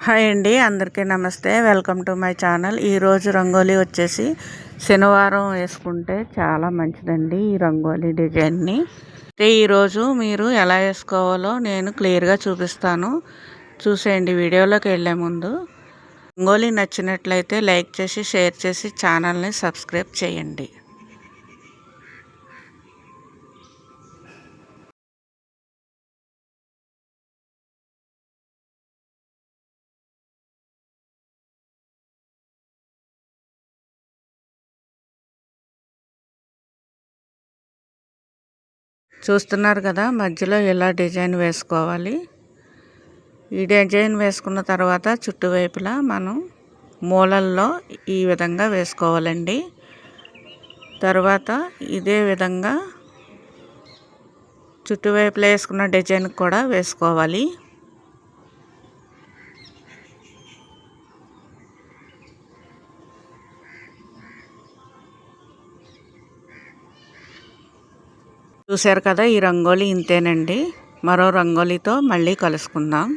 Hi అండి, అందరికీ నమస్తే. Welcome to my channel. ఈరోజు రంగోలీ వచ్చేసి శనివారం వేసుకుంటే చాలా మంచిదండి. ఈ రంగోలీ డిజైన్ని ఈరోజు మీరు ఎలా వేసుకోవాలో నేను క్లియర్గా చూపిస్తాను. చూసేయండి. వీడియోలోకి వెళ్ళే ముందు రంగోలీ నచ్చినట్లయితే లైక్ చేసి షేర్ చేసి ఛానల్ని సబ్స్క్రైబ్ చేయండి. చూస్తున్నారు కదా, మధ్యలో ఇలా డిజైన్ వేసుకోవాలి. ఈ డిజైన్ వేసుకున్న తర్వాత చుట్టువైపులా మనం మూలల్లో ఈ విధంగా వేసుకోవాలండి. తర్వాత ఇదే విధంగా చుట్టువైపులా వేసుకున్న డిజైన్ కూడా వేసుకోవాలి. చూశారు కదా, ఈ రంగోలీ ఇంతేనండి. మరో రంగోలీతో మళ్ళీ కలుసుకుందాం.